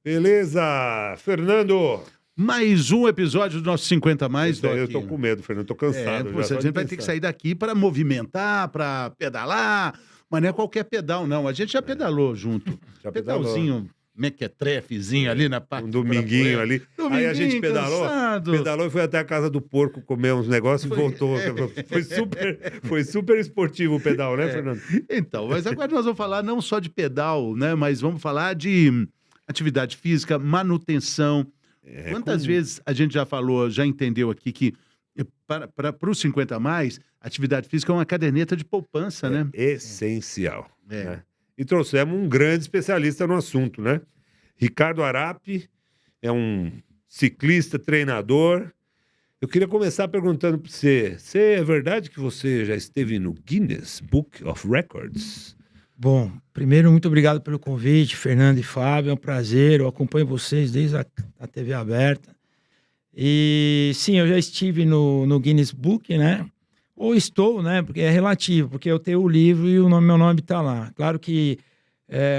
Beleza, Fernando. Mais um episódio do nosso 50 Mais. Eu tô com medo, Fernando, tô cansado. A gente vai ter que sair daqui para movimentar, para pedalar, mas não é qualquer pedal, não. A gente já pedalou junto. Já pedalou. Pedalzinho, mequetrefezinho ali na parte. Um dominguinho ali. Aí a gente pedalou e foi até a casa do porco comer uns negócios e voltou. Foi super esportivo o pedal, né, Fernando? Então, mas agora nós vamos falar não só de pedal, né, mas vamos falar de atividade física, manutenção. Quantas vezes a gente já falou, já entendeu aqui que para os 50 a mais, atividade física é uma caderneta de poupança, né? Essencial. Né? E trouxemos um grande especialista no assunto, né? Ricardo Arapi é um ciclista, treinador. Eu queria começar perguntando para você, é verdade que você já esteve no Guinness Book of Records? Bom, primeiro, muito obrigado pelo convite, Fernando e Fábio, é um prazer, eu acompanho vocês desde a TV aberta. E sim, eu já estive no Guinness Book, né? Ou estou, né? Porque é relativo, porque eu tenho o livro e meu nome está lá. Claro que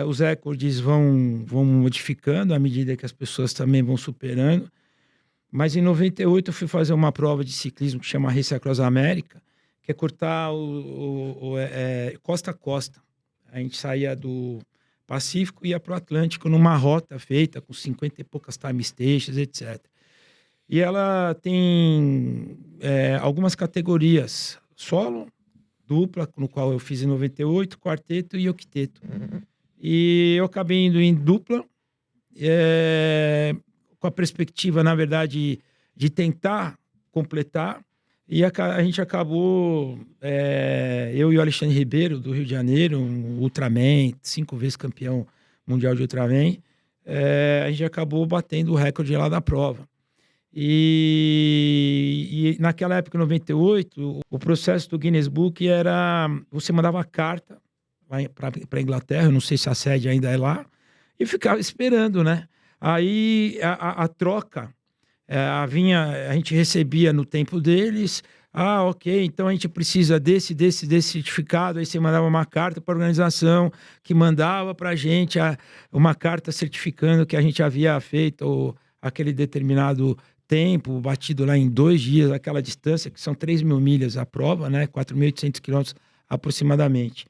os recordes vão modificando à medida que as pessoas também vão superando. Mas em 98 eu fui fazer uma prova de ciclismo que chama Race Across America, que é cortar costa a costa. A gente saía do Pacífico e ia para o Atlântico numa rota feita com 50 e poucas time stations, etc. E ela tem algumas categorias. Solo, dupla, no qual eu fiz em 98, quarteto e octeto. E eu acabei indo em dupla, com a perspectiva, na verdade, de tentar completar. E a gente acabou, eu e o Alexandre Ribeiro, do Rio de Janeiro, um Ultraman, 5 vezes campeão mundial de Ultraman, a gente acabou batendo o recorde lá da prova. E naquela época, em 98, o processo do Guinness Book era, você mandava carta para a Inglaterra, eu não sei se a sede ainda é lá, e ficava esperando, né? Aí a troca... a gente recebia no tempo deles, ok, então a gente precisa desse certificado, aí você mandava uma carta para a organização que mandava para a gente uma carta certificando que a gente havia feito aquele determinado tempo, batido lá em 2 dias, aquela distância, que são 3.000 milhas a prova, né, 4.800 quilômetros aproximadamente.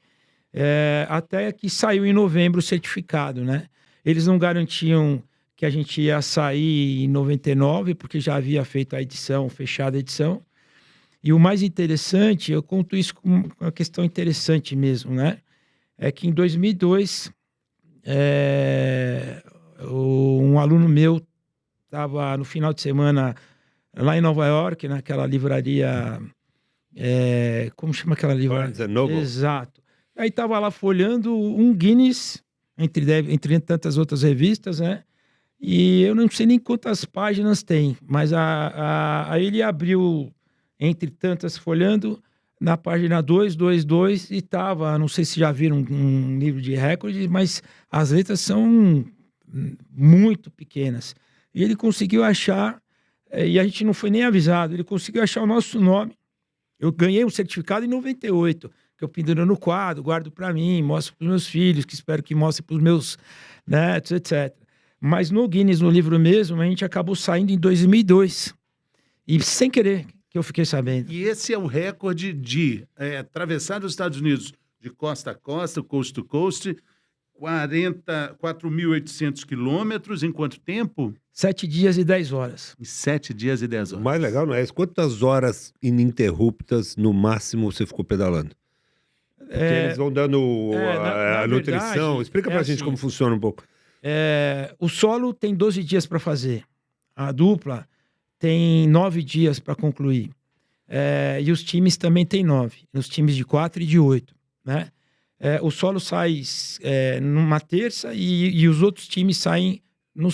Até que saiu em novembro o certificado, né? Eles não garantiam que a gente ia sair em 99, porque já havia feito a edição, fechada a edição. E o mais interessante, eu conto isso com uma questão interessante mesmo, né? É que em 2002, um aluno meu estava no final de semana lá em Nova York, naquela livraria... como chama aquela livraria? Barnes & Noble. Exato. Aí estava lá folhando um Guinness, entre tantas outras revistas, né? E eu não sei nem quantas páginas tem, mas aí ele abriu, entre tantas, folhando, na página 222 e estava, não sei se já viram um livro de recordes, mas as letras são muito pequenas. E ele conseguiu achar, e a gente não foi nem avisado, ele conseguiu achar o nosso nome. Eu ganhei um certificado em 98, que eu penduro no quadro, guardo para mim, mostro para os meus filhos, que espero que mostre para os meus netos, etc. Mas no Guinness, no livro mesmo, a gente acabou saindo em 2002. E sem querer, que eu fiquei sabendo. E esse é o recorde de atravessar os Estados Unidos de costa a costa, coast to coast, 4.800 quilômetros, em quanto tempo? 7 dias e 10 horas. Em 7 dias e 10 horas. O mais legal não é isso. Quantas horas ininterruptas, no máximo, você ficou pedalando? Porque eles vão dando a nutrição. Verdade, Explica pra gente como funciona um pouco. O solo tem 12 dias para fazer. A dupla tem 9 dias para concluir. E os times também têm 9. Os times de 4 e de 8. Né? O solo sai numa terça e os outros times saem no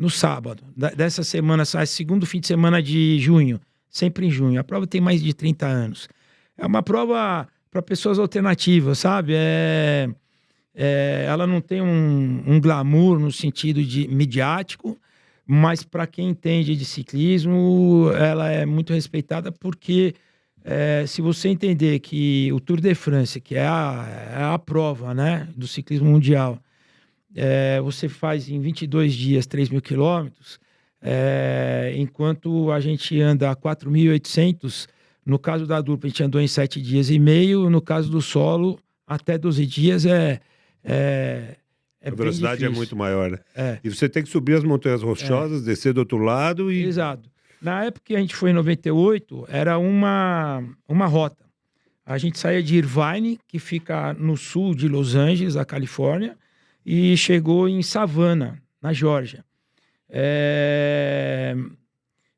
sábado. Dessa semana sai segundo fim de semana de junho. Sempre em junho. A prova tem mais de 30 anos. É uma prova para pessoas alternativas, sabe? Ela não tem um glamour no sentido de midiático, mas para quem entende de ciclismo, ela é muito respeitada porque se você entender que o Tour de France, que é a prova, né, do ciclismo mundial, você faz em 22 dias 3.000 quilômetros, enquanto a gente anda 4.800. No caso da dupla, a gente andou em 7 dias e meio. No caso do solo, até 12 dias a velocidade é muito maior, né? E você tem que subir as montanhas rochosas, descer do outro lado e... Exato. Na época que a gente foi em 98, era uma rota. A gente saía de Irvine, que fica no sul de Los Angeles, a Califórnia, e chegou em Savannah, na Geórgia.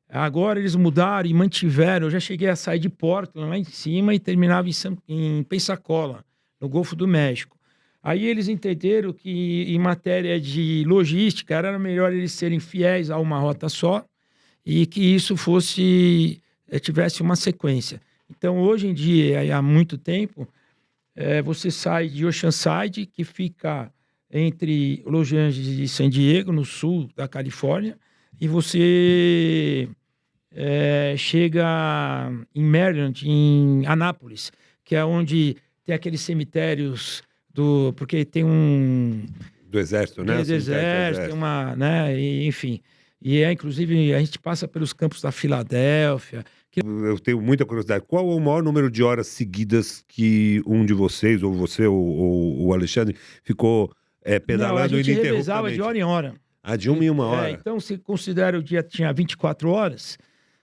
Agora eles mudaram e mantiveram. Eu já cheguei a sair de Portland, lá em cima, e terminava em Pensacola, no Golfo do México. Aí eles entenderam que, em matéria de logística, era melhor eles serem fiéis a uma rota só e que isso tivesse uma sequência. Então, hoje em dia, há muito tempo, você sai de Oceanside, que fica entre Los Angeles e San Diego, no sul da Califórnia, e você chega em Maryland, em Anápolis, que é onde tem aqueles cemitérios porque tem do exército, né? Do exército, tem uma, né? Enfim. E inclusive, a gente passa pelos campos da Filadélfia. Eu tenho muita curiosidade. Qual é o maior número de horas seguidas que um de vocês, ou você, ou o Alexandre, ficou pedalando ininterruptamente? A gente revezava de hora em hora. De uma em uma hora? Então, se considera o dia tinha 24 horas,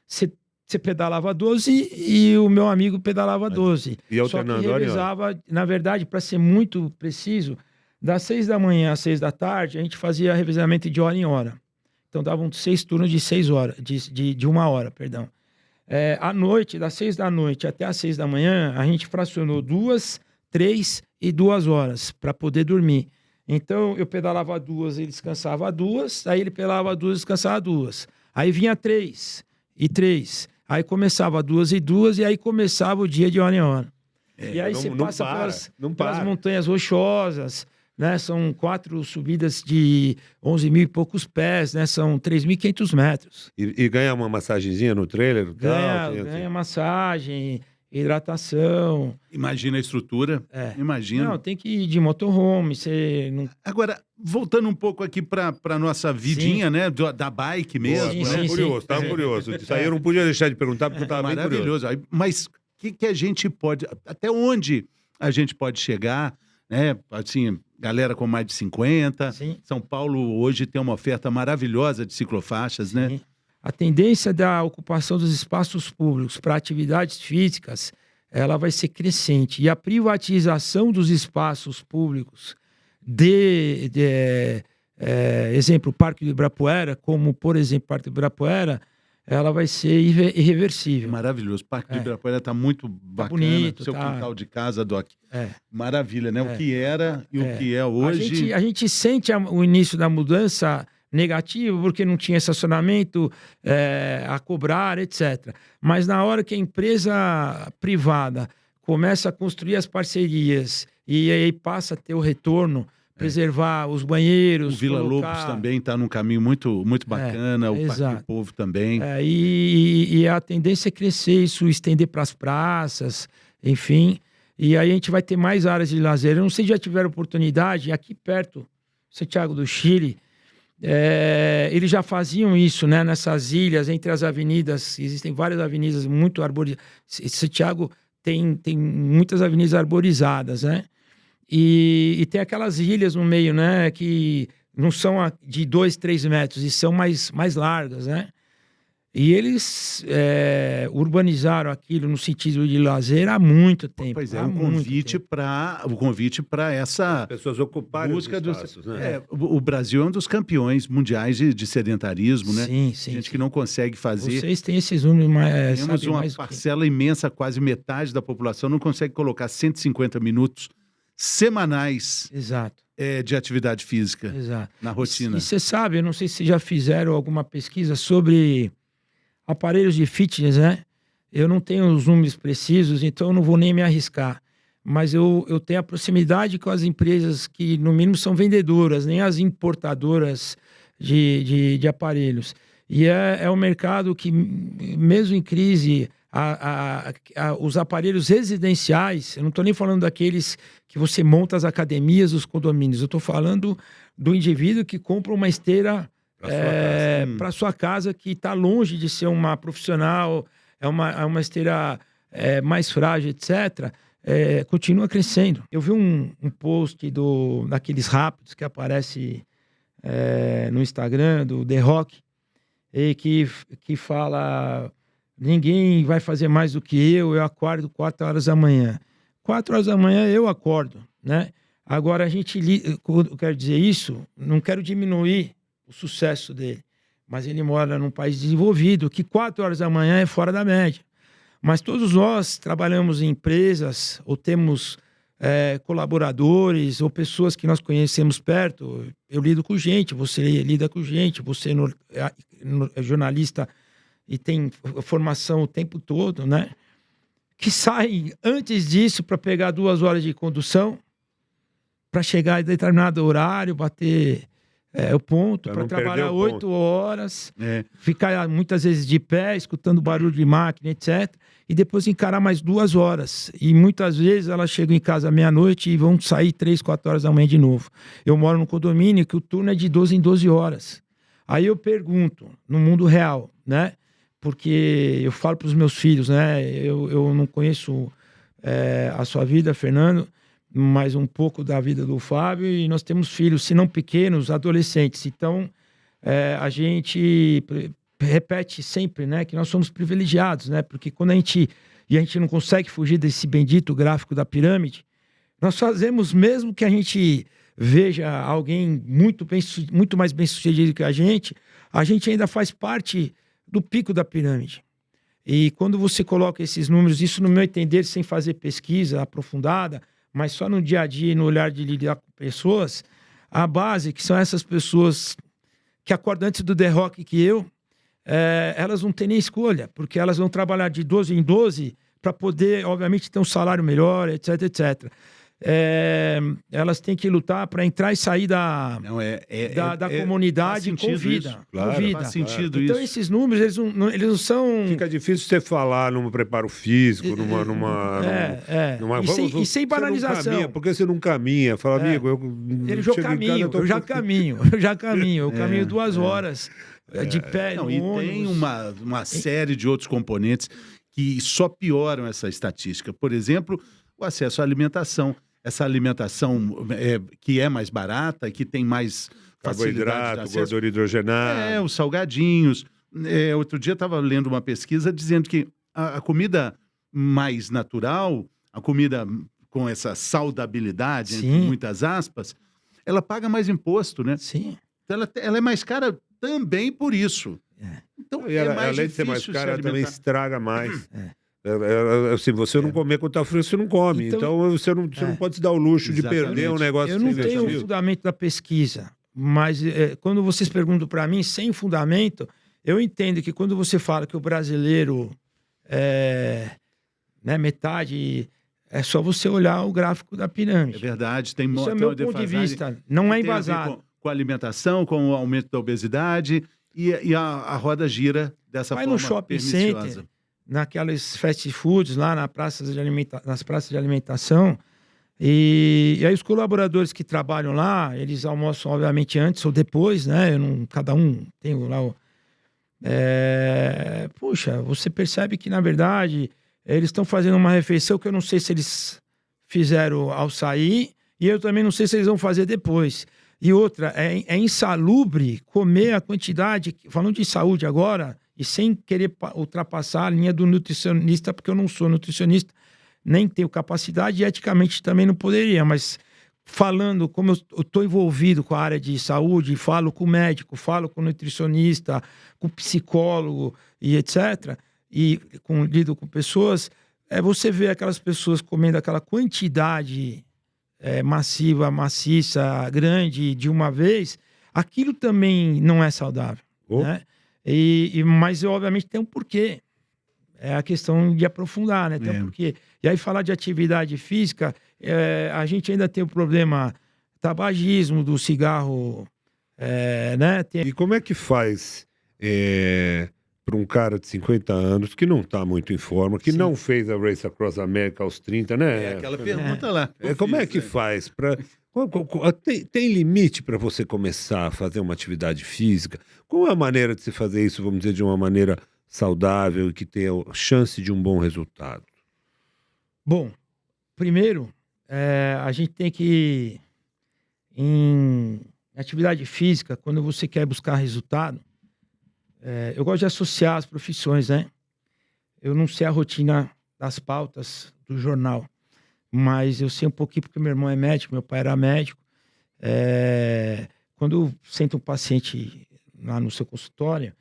você pedalava 12 e o meu amigo pedalava 12. E alternando, só que revezava, na verdade, para ser muito preciso, das 6 da manhã às 6 da tarde, a gente fazia revezamento de hora em hora. Então, davam 6 turnos de 6 horas, de 1 hora, perdão. À noite, das 6 da noite até às 6 da manhã, a gente fracionou 2, 3 e 2 horas para poder dormir. Então, eu pedalava 2, ele descansava 2, aí ele pedalava 2, descansava 2. Aí vinha 3 e 3. Aí começava 2 e 2, e aí começava o dia de hora em hora. E aí você passa pelas montanhas rochosas, né? São 4 subidas de 11 mil e poucos pés, né? São 3.500 metros. E ganha uma massagenzinha no trailer? Ganha massagem, hidratação. Imagina a estrutura. Imagina. Não, tem que ir de motorhome. Você não... Agora, voltando um pouco aqui para nossa vidinha, né? Da bike mesmo. Tava curioso. Isso aí eu não podia deixar de perguntar, porque eu estava bem curioso. Maravilhoso. Mas o que a gente pode... Até onde a gente pode chegar, né? Assim, galera com mais de 50. Sim. São Paulo hoje tem uma oferta maravilhosa de ciclofaixas, Sim. né? A tendência da ocupação dos espaços públicos para atividades físicas, ela vai ser crescente. E a privatização dos espaços públicos exemplo, o Parque do Ibirapuera, como, por exemplo, o Parque do Ibirapuera, ela vai ser irreversível. Maravilhoso. O Parque do Ibirapuera está muito bacana. Bonito, Seu quintal de casa, Doc. Maravilha, né? O que era e o que é hoje. A gente sente o início da mudança negativo, porque não tinha estacionamento a cobrar, etc. Mas na hora que a empresa privada começa a construir as parcerias e aí passa a ter o retorno, preservar os banheiros... O Vila Lobos também está num caminho muito, muito bacana, o Parque do Povo também. E a tendência é crescer isso, estender para as praças, enfim. E aí a gente vai ter mais áreas de lazer. Eu não sei se já tiveram oportunidade, aqui perto, Santiago do Chile, eles já faziam isso, né? Nessas ilhas, entre as avenidas, existem várias avenidas muito arborizadas. Santiago tem muitas avenidas arborizadas, né? E tem aquelas ilhas no meio, né? Que não são de 2, 3 metros, e são mais largas, né? E eles urbanizaram aquilo no sentido de lazer há muito tempo. Pois é, um convite para essa... As pessoas ocuparem busca os espaços, né? O Brasil é um dos campeões mundiais de sedentarismo, né? Sim. Gente que não consegue fazer... Vocês têm esses números mais... Temos uma parcela imensa, quase metade da população não consegue colocar 150 minutos semanais de atividade física na rotina. E você sabe, eu não sei se já fizeram alguma pesquisa sobre aparelhos de fitness, né? Eu não tenho os números precisos, então eu não vou nem me arriscar. Mas eu tenho a proximidade com as empresas que, no mínimo, são vendedoras, nem as importadoras de aparelhos. E é um mercado que, mesmo em crise, os aparelhos residenciais, eu não estou nem falando daqueles que você monta as academias, os condomínios, eu estou falando do indivíduo que compra uma esteira Pra sua casa, que está longe de ser uma profissional, é uma esteira mais frágil, etc., continua crescendo. Eu vi um post daqueles rápidos que aparece no Instagram, do The Rock, e que fala: ninguém vai fazer mais do que eu acordo 4 horas da manhã. 4 horas da manhã eu acordo, né? Agora, eu quero dizer isso, não quero diminuir o sucesso dele, mas ele mora num país desenvolvido, que 4 horas da manhã é fora da média. Mas todos nós trabalhamos em empresas, ou temos colaboradores, ou pessoas que nós conhecemos perto. Eu lido com gente, você lida com gente, você é jornalista e tem formação o tempo todo, né? Que saem antes disso para pegar 2 horas de condução, para chegar em determinado horário, bater o ponto, para trabalhar 8 horas, ficar muitas vezes de pé, escutando barulho de máquina, etc. E depois encarar mais 2 horas. E muitas vezes elas chegam em casa à meia-noite e vão sair 3, 4 horas da manhã de novo. Eu moro num condomínio que o turno é de 12 em 12 horas. Aí eu pergunto, no mundo real, né? Porque eu falo para os meus filhos, né? Eu não conheço a sua vida, Fernando, mas um pouco da vida do Fábio, e nós temos filhos, se não pequenos, adolescentes. Então, a gente repete sempre, né, que nós somos privilegiados, né? Porque quando a gente não consegue fugir desse bendito gráfico da pirâmide, nós fazemos, mesmo que a gente veja alguém muito mais bem-sucedido que a gente ainda faz parte do pico da pirâmide. E quando você coloca esses números, isso no meu entender, sem fazer pesquisa aprofundada, mas só no dia a dia e no olhar de lidar com pessoas, a base, que são essas pessoas que acordam antes do The Rock que elas não têm nem escolha, porque elas vão trabalhar de 12 em 12 para poder, obviamente, ter um salário melhor, etc, etc. Elas têm que lutar para entrar e sair da comunidade com vida. Claro, com vida. Faz sentido Então, isso. esses números, eles não são... Fica difícil você falar num preparo físico, E sem banalização. Você não caminha, porque você não caminha. Fala, amigo, eu já caminho. Eu caminho 2 horas de pé, no e ônibus. tem uma série de outros componentes que só pioram essa estatística. Por exemplo, o acesso à alimentação. Essa alimentação que é mais barata, que tem mais facilidade de carboidrato, acesso. gordura hidrogenada. Os salgadinhos. Outro dia eu estava lendo uma pesquisa dizendo que a comida mais natural, a comida com essa saudabilidade, entre muitas aspas, ela paga mais imposto, né? Sim. Então ela é mais cara também por isso. Então, E mais além de ser mais difícil cara, se também alimentar. estraga mais. Se você não comer quando tá frio, você não come. Então você não pode se dar o luxo de perder um negócio. Eu não tenho o fundamento da pesquisa, mas quando vocês perguntam para mim, sem fundamento, eu entendo que quando você fala que o brasileiro metade, é só você olhar o gráfico da pirâmide. É verdade, Isso é meu ponto de vista, não é embasado. Com a alimentação, com o aumento da obesidade, e a roda gira dessa Vai forma no shopping perniciosa. center, naquelas fast foods, lá nas praças de alimentação, e aí os colaboradores que trabalham lá, eles almoçam, obviamente, antes ou depois, né? Cada um tem lá o... Puxa, você percebe que, na verdade, eles estão fazendo uma refeição que eu não sei se eles fizeram ao sair, e eu também não sei se eles vão fazer depois. E outra, é insalubre comer a quantidade, falando de saúde agora, e sem querer ultrapassar a linha do nutricionista, porque eu não sou nutricionista, nem tenho capacidade, e eticamente também não poderia, mas falando, como eu estou envolvido com a área de saúde, falo com o médico, falo com o nutricionista, com o psicólogo e etc., e lido com pessoas, você vê aquelas pessoas comendo aquela quantidade maciça, grande, de uma vez, aquilo também não é saudável, né? Mas, obviamente, tem um porquê. É a questão de aprofundar, né? Tem um porquê. E aí, falar de atividade física, a gente ainda tem o problema tabagismo, do cigarro, né? E como é que faz para um cara de 50 anos que não está muito em forma, que não fez a Race Across America aos 30, né? Aquela pergunta lá. Como é que faz? Tem limite para você começar a fazer uma atividade física? Qual é a maneira de se fazer isso, vamos dizer, de uma maneira saudável e que tenha chance de um bom resultado? Bom, primeiro, a gente tem que, em atividade física, quando você quer buscar resultado, eu gosto de associar as profissões, né? Eu não sei a rotina das pautas do jornal, mas eu sei um pouquinho porque meu irmão é médico, meu pai era médico. Quando senta um paciente lá no seu consultório,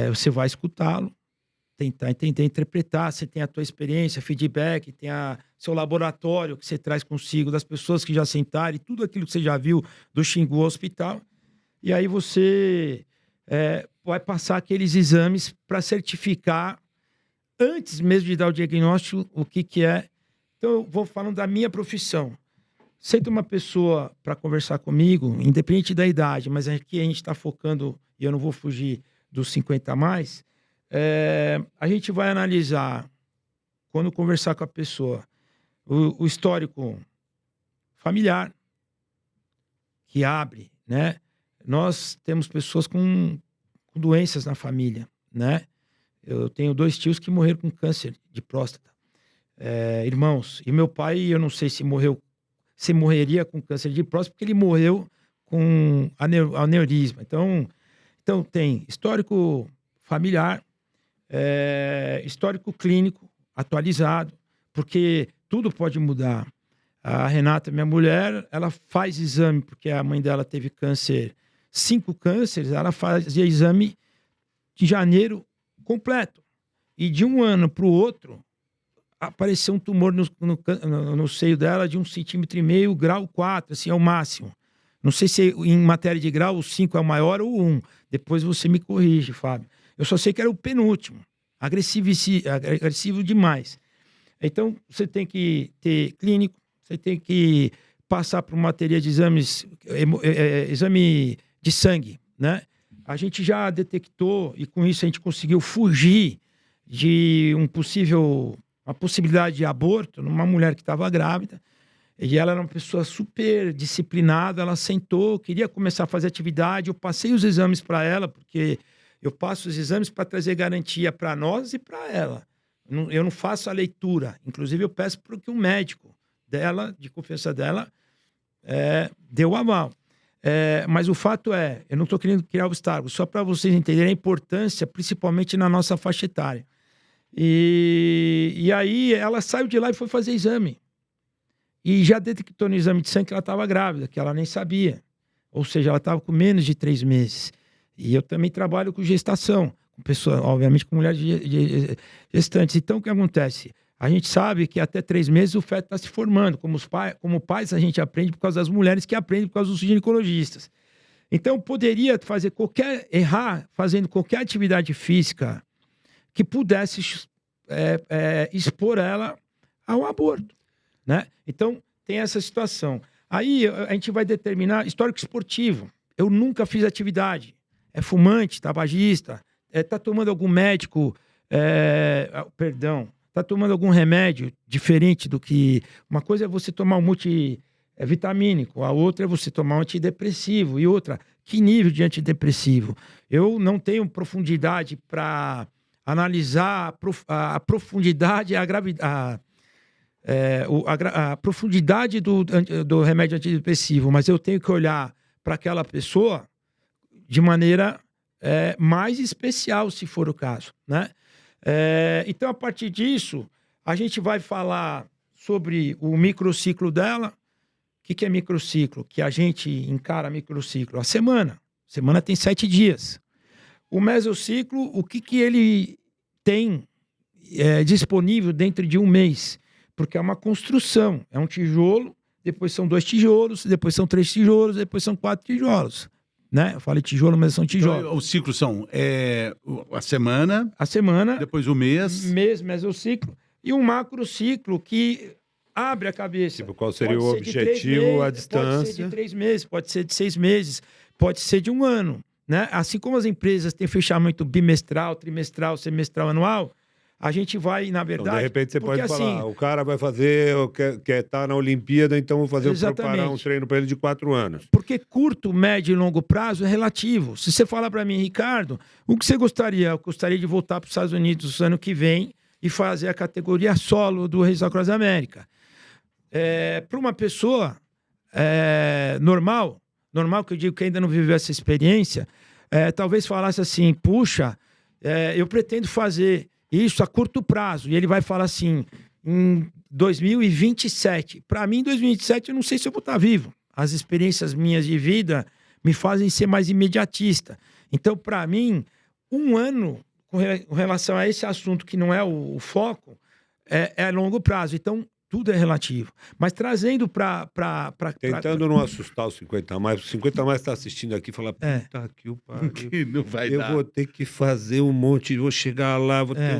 você vai escutá-lo, tentar entender, interpretar. Você tem a tua experiência, feedback, tem seu laboratório que você traz consigo das pessoas que já sentaram e tudo aquilo que você já viu do Xingu ao hospital. E aí você vai passar aqueles exames para certificar, antes mesmo de dar o diagnóstico, o que é. Então, eu vou falando da minha profissão. Senta uma pessoa para conversar comigo, independente da idade, mas aqui a gente está focando, e eu não vou fugir dos 50 a mais, a gente vai analisar, quando conversar com a pessoa, o histórico familiar, que abre, né? Nós temos pessoas com doenças na família, né? Eu tenho 2 tios que morreram com câncer de próstata. Irmãos. E meu pai, eu não sei se morreria com câncer de próstata, porque ele morreu com aneurisma. Então tem histórico familiar, histórico clínico atualizado, porque tudo pode mudar. A Renata, minha mulher, ela faz exame, porque a mãe dela teve câncer, 5 cânceres, ela fazia exame de janeiro completo. E de um ano para o outro, apareceu um tumor no seio dela de 1,5 cm, grau 4, assim, é o máximo. Não sei se em matéria de grau o 5 é o maior ou o 1. Depois você me corrige, Fábio. Eu só sei que era o penúltimo. Agressivo demais. Então, você tem que ter clínico, você tem que passar por uma bateria de exames, exame de sangue, né? A gente já detectou, e com isso a gente conseguiu fugir de uma possibilidade de aborto numa mulher que estava grávida. E ela era uma pessoa super disciplinada, ela sentou, queria começar a fazer atividade, eu passei os exames para ela, porque eu passo os exames para trazer garantia para nós e para ela. Eu não faço a leitura, inclusive eu peço para que um médico dela, de confiança dela, deu o aval. Mas o fato eu não estou querendo criar obstáculos, só para vocês entenderem a importância, principalmente na nossa faixa etária. E aí ela saiu de lá e foi fazer exame. E já detectou no exame de sangue que ela estava grávida, que ela nem sabia. Ou seja, ela estava com menos de 3 meses. E eu também trabalho com gestação, com pessoas, obviamente com mulheres gestantes. Então, o que acontece? A gente sabe que até 3 meses o feto está se formando. Como pais, a gente aprende por causa das mulheres que aprendem por causa dos ginecologistas. Então, poderia errar fazendo qualquer atividade física que pudesse expor ela ao aborto, né? Então, tem essa situação. Aí, a gente vai determinar histórico esportivo. Eu nunca fiz atividade. É fumante, tabagista, está tomando algum médico, está tomando algum remédio diferente do que... Uma coisa é você tomar um multivitamínico, a outra é você tomar um antidepressivo, e outra, que nível de antidepressivo? Eu não tenho profundidade para analisar a profundidade, a profundidade do remédio antidepressivo, mas eu tenho que olhar para aquela pessoa de maneira mais especial, se for o caso, né? Então, a partir disso, a gente vai falar sobre o microciclo dela. O que é microciclo? Que a gente encara microciclo? A semana. A semana tem 7 dias. O mesociclo, o que ele tem disponível dentro de um mês? Porque é uma construção. É um tijolo, depois são 2 tijolos, depois são 3 tijolos, depois são 4 tijolos. Né? Eu falei tijolo, mas são tijolos. Então, os ciclos são a semana, depois o mês, mesociclo, e um macrociclo que abre a cabeça. Tipo, qual seria o objetivo, a distância? Pode ser de 3 meses, pode ser de 6 meses, pode ser de 1 ano. Né? Assim como as empresas têm fechamento bimestral, trimestral, semestral, anual, a gente vai, na Então, verdade... de repente você porque, pode falar, assim, o cara vai fazer, quer estar na Olimpíada, então vou fazer preparar um exatamente. treino para ele de 4 anos. Porque curto, médio e longo prazo é relativo. Se você falar para mim, Ricardo, o que você gostaria? Eu gostaria de voltar para os Estados Unidos no ano que vem e fazer a categoria solo do Reis da Cross América. Para uma pessoa normal que eu digo que ainda não viveu essa experiência, talvez falasse assim, puxa, eu pretendo fazer isso a curto prazo. E ele vai falar assim, em 2027. Para mim, em 2027, eu não sei se eu vou estar vivo. As experiências minhas de vida me fazem ser mais imediatista. Então, para mim, um ano com relação a esse assunto que não é o foco, é a longo prazo. Então, tudo é relativo. Mas trazendo para... Tentando não assustar os 50 a mais. O 50 a mais está assistindo aqui e fala, puta que o pariu. Que não vai Eu dar. vou ter que fazer um monte, vou chegar lá, vou ter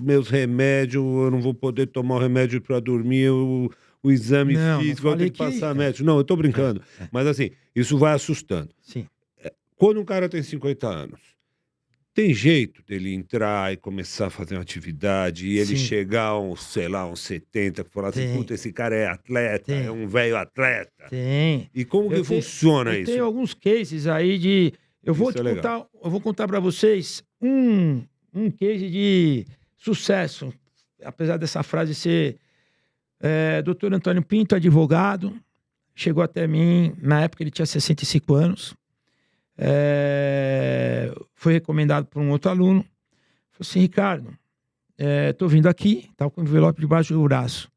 meus remédios, eu não vou poder tomar o remédio para dormir, o exame físico, eu tenho que passar médico. Não, eu tô brincando. Mas assim, isso vai assustando. Sim. Quando um cara tem 50 anos, tem jeito dele entrar e começar a fazer uma atividade e ele chegar a uns 70, falar assim, puta, esse cara é atleta, é um velho atleta. Tem. E como que funciona isso? Tem alguns cases aí de... Eu vou contar para vocês um case de sucesso, apesar dessa frase ser... Dr. Antônio Pinto, advogado, chegou até mim, na época ele tinha 65 anos, foi recomendado por um outro aluno, falou assim, Ricardo, tô vindo aqui, tava com o envelope debaixo do braço,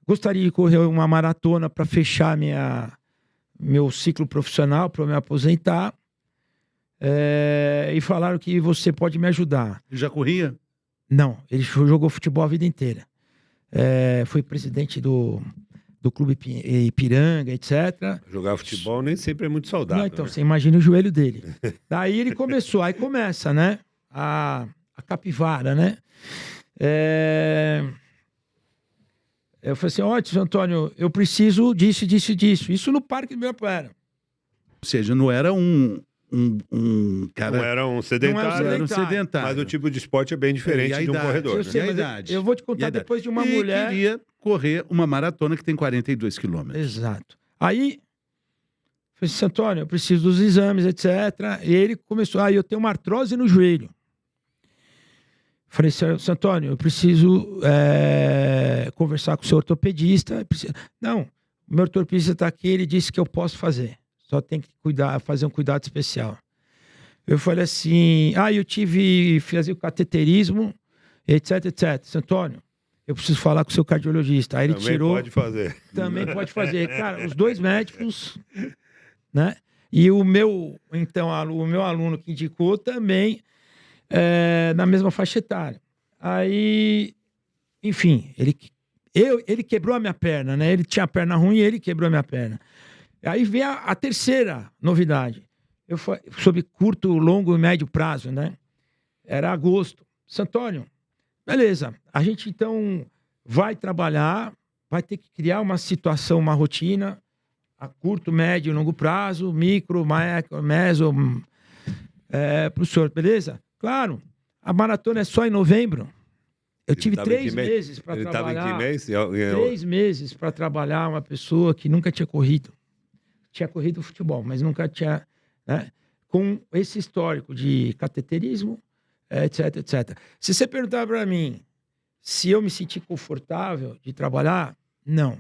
gostaria de correr uma maratona para fechar meu ciclo profissional, para eu me aposentar, e falaram que você pode me ajudar. Já corria? Não, ele jogou futebol a vida inteira. Foi presidente do Clube Ipiranga, etc. Jogar futebol nem sempre é muito saudável. Não, então, né? você imagina o joelho dele. Daí ele começou, aí começa, né? A capivara, né? Eu falei assim, ó, tio Antônio, eu preciso disso, disso e disso. Isso no Parque do Ibirapuera. Ou seja, não era um cara... Não era um sedentário. Era um sedentário. Mas o tipo de esporte é bem diferente de um corredor. Eu sei, E a mas idade? eu vou te contar depois de uma mulher... queria correr uma maratona que tem 42 quilômetros. Exato. Aí, falei assim, Antônio, eu preciso dos exames, etc. E ele começou, eu tenho uma artrose no joelho. Falei, Antônio, eu preciso conversar com o seu ortopedista. Não, o meu ortopedista está aqui, ele disse que eu posso fazer. Só tem que fazer um cuidado especial. Eu falei assim, eu fiz o cateterismo, etc, etc. Antônio, eu preciso falar com o seu cardiologista. Aí ele tirou... Também pode fazer. Cara, os dois médicos, né? E o meu aluno que indicou também na mesma faixa etária. Aí, enfim, ele quebrou a minha perna, né? Ele tinha a perna ruim e ele quebrou a minha perna. Aí vem a terceira novidade. Sobre curto, longo e médio prazo, né? Era agosto. Antônio, beleza. A gente, então, vai trabalhar, vai ter que criar uma situação, uma rotina, a curto, médio e longo prazo, micro, macro, meso, pro senhor, beleza? Claro, a maratona é só em novembro. Eu tive 3 meses para trabalhar. Ele estava em que mês? 3 meses para trabalhar uma pessoa que nunca tinha corrido. Tinha corrido futebol, mas nunca tinha... Né? Com esse histórico de cateterismo, etc, etc. Se você perguntar para mim se eu me senti confortável de trabalhar, não.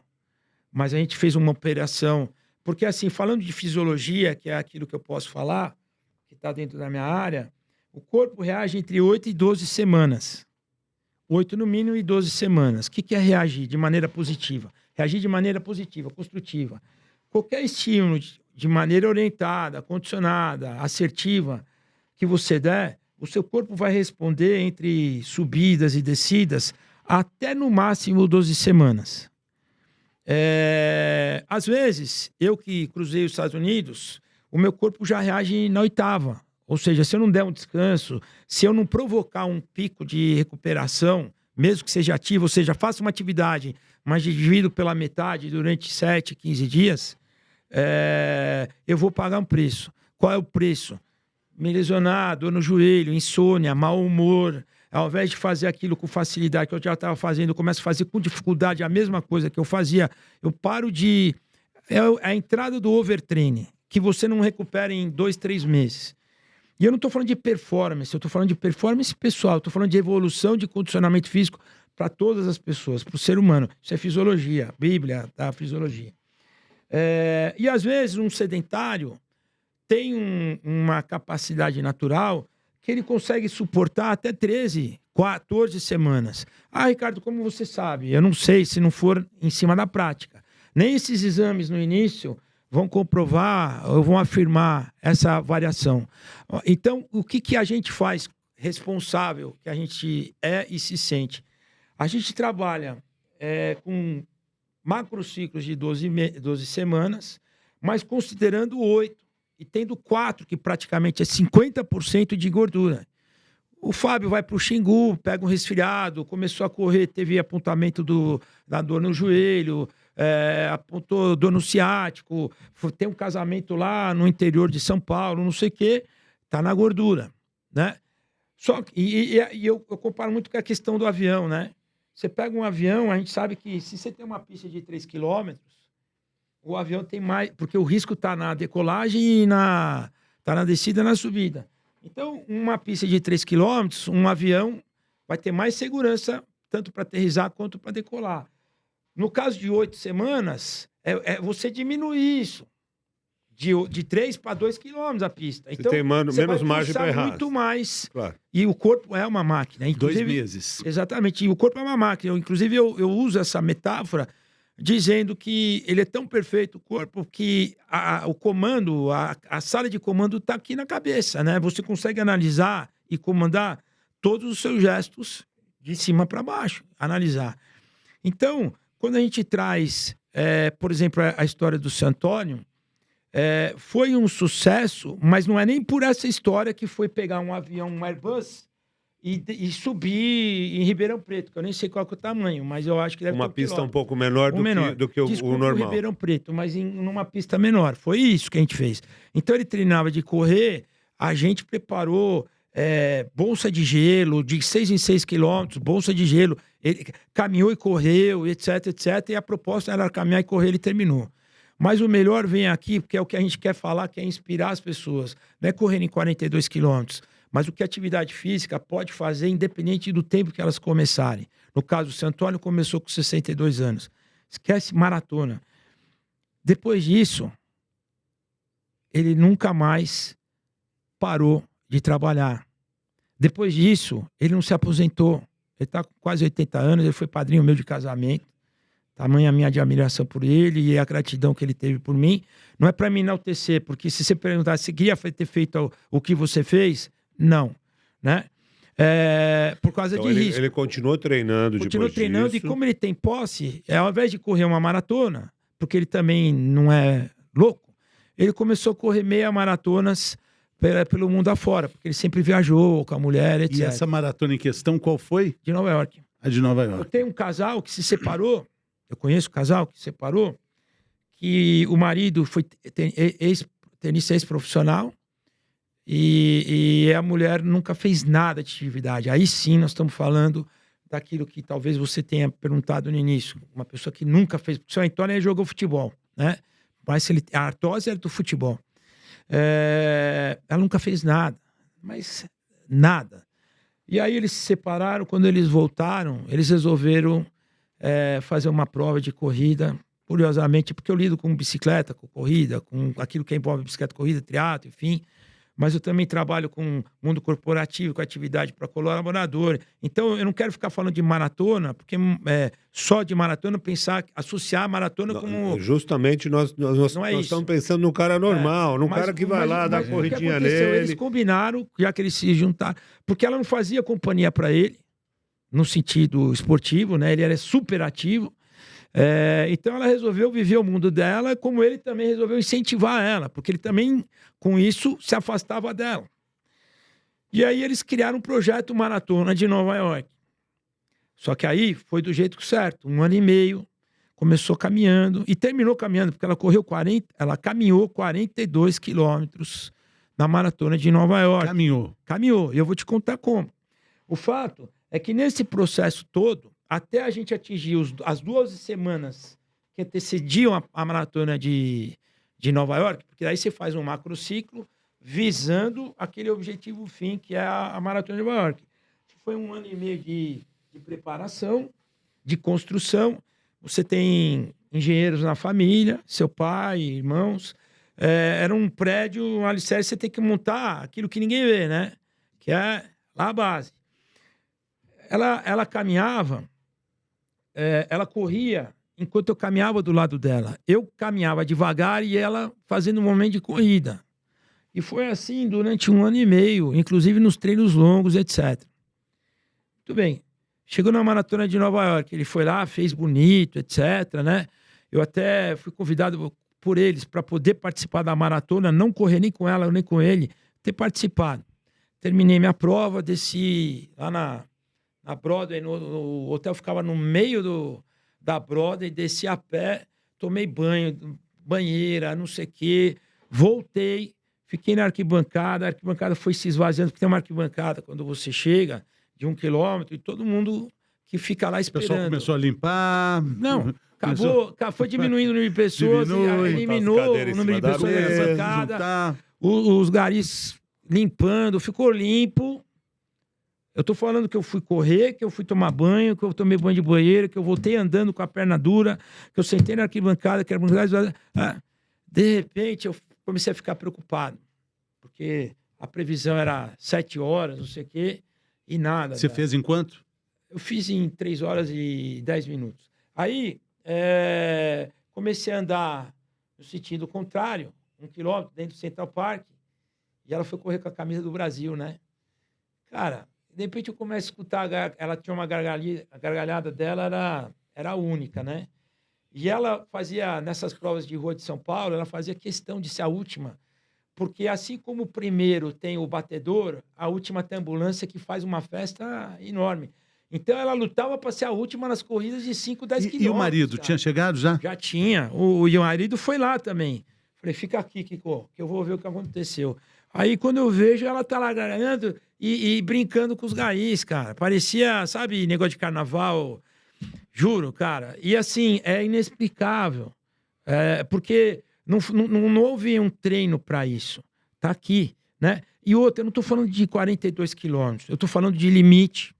Mas a gente fez uma operação... Porque, assim, falando de fisiologia, que é aquilo que eu posso falar, que está dentro da minha área, o corpo reage entre 8 e 12 semanas. 8 no mínimo e 12 semanas. O que é reagir de maneira positiva? Reagir de maneira positiva, construtiva. Qualquer estímulo de maneira orientada, condicionada, assertiva que você der, o seu corpo vai responder entre subidas e descidas até no máximo 12 semanas. Às vezes, eu que cruzei os Estados Unidos, o meu corpo já reage na 8ª. Ou seja, se eu não der um descanso, se eu não provocar um pico de recuperação, mesmo que seja ativo, ou seja, faça uma atividade, mas divido pela metade durante 7, 15 dias, eu vou pagar um preço. Qual é o preço? Me lesionar, dor no joelho, insônia, mau humor, ao invés de fazer aquilo com facilidade que eu já estava fazendo, eu começo a fazer com dificuldade a mesma coisa que eu fazia, eu paro de... É a entrada do overtraining, que você não recupera em 2, 3 meses. E eu não estou falando de performance, eu estou falando de performance pessoal, estou falando de evolução de condicionamento físico para todas as pessoas, para o ser humano. Isso é fisiologia, Bíblia da fisiologia. E às vezes um sedentário tem uma capacidade natural que ele consegue suportar até 13, 14 semanas. Ah, Ricardo, como você sabe? Eu não sei se não for em cima da prática. Nem esses exames no início vão comprovar ou vão afirmar essa variação. Então, o que a gente faz responsável, que a gente é e se sente? A gente trabalha com macrociclos de 12 semanas, mas considerando 8 e tendo 4, que praticamente é 50% de gordura. O Fábio vai para o Xingu, pega um resfriado, começou a correr, teve apontamento da dor no joelho, apontou dor no ciático, tem um casamento lá no interior de São Paulo, não sei o quê, tá na gordura, né? Eu comparo muito com a questão do avião, né? Você pega um avião, a gente sabe que se você tem uma pista de 3 quilômetros, o avião tem mais... Porque o risco está na decolagem e tá na descida e na subida. Então, uma pista de 3 quilômetros, um avião vai ter mais segurança, tanto para aterrissar quanto para decolar. No caso de 8 semanas, você diminuir isso. De 3 para 2 quilômetros a pista. Então, você tem menos margem para errar. Muito mais. Claro. E o corpo é uma máquina. 2 meses. Exatamente. E o corpo é uma máquina. Inclusive, eu uso essa metáfora dizendo que ele é tão perfeito, o corpo, que o comando, a sala de comando está aqui na cabeça, né? Você consegue analisar e comandar todos os seus gestos de cima para baixo. Analisar. Então, quando a gente traz, por exemplo, a história do Seu Antônio, foi um sucesso, mas não é nem por essa história que foi pegar um avião, um Airbus, e subir em Ribeirão Preto, que eu nem sei qual que é o tamanho, mas eu acho que deve ter uma pista um pouco menor do que o normal. Ribeirão Preto, mas numa pista menor. Foi isso que a gente fez. Então ele treinava de correr, a gente preparou bolsa de gelo, de 6 em 6 quilômetros, bolsa de gelo. Ele caminhou e correu, etc, etc. E a proposta era caminhar e correr, ele terminou. Mas o melhor vem aqui, porque é o que a gente quer falar, que é inspirar as pessoas. Não é correr em 42 quilômetros, mas o que a atividade física pode fazer independente do tempo que elas começarem. No caso, o Seu Antônio começou com 62 anos. Esquece maratona. Depois disso, ele nunca mais parou de trabalhar. Depois disso, ele não se aposentou. Ele está com quase 80 anos, ele foi padrinho meu de casamento. Tamanha a minha admiração por ele e a gratidão que ele teve por mim. Não é para me enaltecer, porque se você perguntar se queria ter feito o que você fez, não, né? Por causa então, de risco. Ele continuou treinando Continuou depois treinando disso. E como ele tem posse, ao invés de correr uma maratona, porque ele também não é louco, ele começou a correr meia maratonas pelo mundo afora, porque ele sempre viajou com a mulher, etc. E essa maratona em questão, qual foi? De Nova York. A de Nova York. Eu tenho um casal que se separou, eu conheço um casal que se separou, que o marido foi tenista ex-profissional e a mulher nunca fez nada de atividade. Aí sim nós estamos falando daquilo que talvez você tenha perguntado no início. Uma pessoa que nunca fez... Porque o Seu Antônio jogou futebol, né? Mas a artrose era do futebol. Ela nunca fez nada, mas nada. E aí eles se separaram. Quando eles voltaram, eles resolveram fazer uma prova de corrida, curiosamente, porque eu lido com bicicleta, com corrida, com aquilo que envolve bicicleta, corrida, triatlo, enfim. Mas eu também trabalho com mundo corporativo, com atividade para colaborador. Então, eu não quero ficar falando de maratona, porque só de maratona associar a maratona como... Justamente nós estamos pensando no cara normal, num cara que vai lá dar corridinha nele. Eles combinaram, já que eles se juntaram, porque ela não fazia companhia para ele, no sentido esportivo, né? Ele era super ativo. Então ela resolveu viver o mundo dela, como ele também resolveu incentivar ela, porque ele também, com isso, se afastava dela. E aí eles criaram um projeto Maratona de Nova York. Só que aí foi do jeito certo, 1 ano e meio, começou caminhando e terminou caminhando, porque ela caminhou 42 quilômetros na Maratona de Nova York. Caminhou. Caminhou, e eu vou te contar como. O fato é que nesse processo todo, até a gente atingir as 12 semanas que antecediam a maratona de Nova York, porque aí você faz um macrociclo visando aquele objetivo fim, que é a maratona de Nova York. Foi 1 ano e meio de preparação, de construção. Você tem engenheiros na família, seu pai, irmãos. Era um prédio, um alicerce, você tem que montar aquilo que ninguém vê, né? Que é lá a base. Ela caminhava, ela corria enquanto eu caminhava do lado dela. Eu caminhava devagar e ela fazendo um momento de corrida. E foi assim durante 1 ano e meio, inclusive nos treinos longos, etc. Muito bem. Chegou na maratona de Nova York, ele foi lá, fez bonito, etc, né? Eu até fui convidado por eles para poder participar da maratona, não correr nem com ela, nem com ele, ter participado. Terminei minha prova, desci lá na Broadway, no hotel ficava no meio da Broadway, desci a pé, tomei banho, banheira, não sei o quê, voltei, fiquei na arquibancada, a arquibancada foi se esvaziando, porque tem uma arquibancada quando você chega de 1 quilômetro e todo mundo que fica lá esperando. O pessoal começou a limpar. Não, foi diminuindo o número de pessoas, eliminou o número de pessoas na arquibancada, os garis limpando, ficou limpo. Eu tô falando que eu fui correr, que eu fui tomar banho, que eu tomei banho de banheiro, que eu voltei andando com a perna dura, que eu sentei na arquibancada, que era de repente eu comecei a ficar preocupado, porque a previsão era 7 horas, não sei o quê, e nada. Você fez em quanto? Eu fiz em 3 horas e 10 minutos. Aí, comecei a andar no sentido contrário, 1 quilômetro, dentro do Central Park, e ela foi correr com a camisa do Brasil, né? Cara, de repente eu começo a escutar, ela tinha uma gargalhada, a gargalhada dela era única, né? E ela fazia, nessas provas de rua de São Paulo, ela fazia questão de ser a última, porque assim como o primeiro tem o batedor, a última tem a ambulância que faz uma festa enorme. Então ela lutava para ser a última nas corridas de 5, 10 quilômetros. E o marido, cara, tinha chegado já? Já tinha. O marido foi lá também. Falei, fica aqui, Kiko, que eu vou ver o que aconteceu. Aí quando eu vejo, ela tá lá ganhando e brincando com os garis, cara. Parecia, sabe, negócio de carnaval. Juro, cara. E assim, é inexplicável. Porque não houve um treino para isso. Tá aqui, né? E outra, eu não tô falando de 42 quilômetros. Eu tô falando de limite.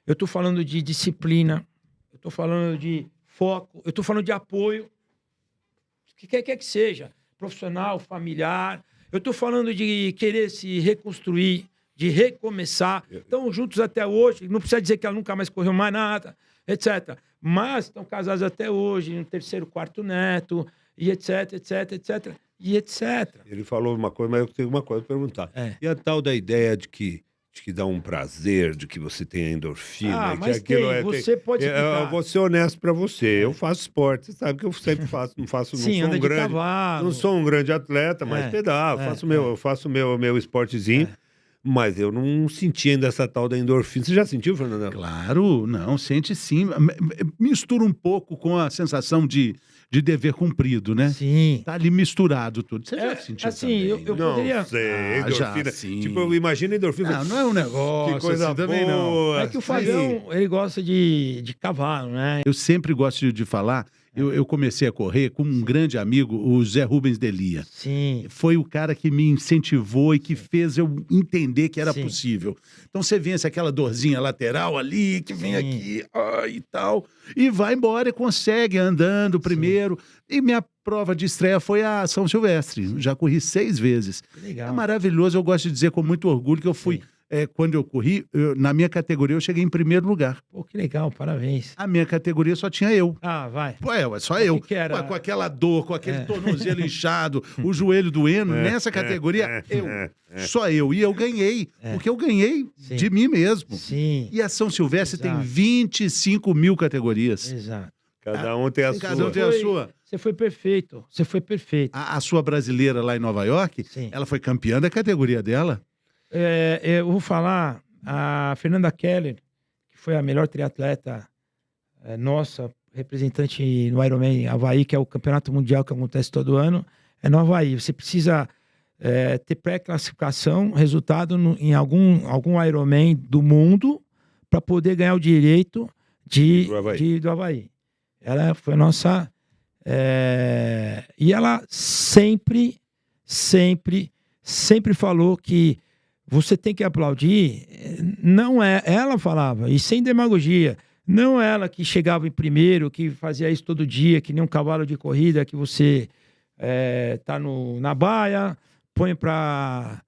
Eu tô falando de disciplina. Eu tô falando de foco. Eu tô falando de apoio. O que quer que seja. Profissional, familiar. Eu tô falando de querer se reconstruir, de recomeçar. Estão juntos até hoje. Não precisa dizer que ela nunca mais correu mais nada, etc. Mas estão casados até hoje, no 3º, 4º neto, e etc, etc, etc, e etc. Ele falou uma coisa, mas eu tenho uma coisa para perguntar. E a tal da ideia de que dá um prazer, de que você tem a endorfina, mas que aquilo você pode explicar. Eu vou ser honesto para você. Eu faço esporte, você sabe que eu sempre faço, não faço, Sim, não sou um grande, cavalo. não sou um grande atleta, mas pedalo, eu faço meu esportezinho. Mas eu não senti ainda essa tal da endorfina. Você já sentiu, Fernando? Claro, não, sente sim. Mistura um pouco com a sensação de dever cumprido, né? Sim. Tá ali misturado tudo. Você já sentiu assim, também? eu não poderia... sei, endorfina. Já, sim. Tipo, eu imagino endorfina. Não é um negócio que coisa assim, também boa. não. É que o Fabião, ele gosta de cavalo, né? Eu sempre gosto de falar, eu comecei a correr com um grande amigo, o Zé Rubens Delia. Sim. Foi o cara que me incentivou e que fez eu entender que era Sim. possível. Então você vence aquela dorzinha lateral ali, que vem aqui, e tal, e vai embora e consegue andando primeiro. E minha prova de estreia foi a São Silvestre. Já corri 6 vezes. Que legal. É maravilhoso, eu gosto de dizer com muito orgulho que eu fui... quando eu corri, na minha categoria eu cheguei em primeiro lugar. Pô, que legal, parabéns. A minha categoria só tinha eu. Ah, vai. Só eu. Que era? Com aquela dor, com aquele tornozelo inchado, o joelho doendo, nessa categoria, eu. Só eu. E eu ganhei, porque eu ganhei de mim mesmo. Sim. E a São Silvestre tem Exato. 25 mil categorias. Exato. Cada um tem a Cada sua. um tem a sua. Você foi perfeito. Você foi perfeito. A sua brasileira lá em Nova York, Sim. ela foi campeã da categoria dela. Eu vou falar, a Fernanda Keller, que foi a melhor triatleta nossa, representante no Ironman Havaí, que é o campeonato mundial que acontece todo ano, é no Havaí. Você precisa ter pré-classificação, resultado em algum Ironman do mundo, para poder ganhar o direito do Avaí. Ela foi a nossa... e ela sempre falou que você tem que aplaudir, não é... Ela falava, e sem demagogia, não ela que chegava em primeiro, que fazia isso todo dia, que nem um cavalo de corrida, que você tá na baia, põe para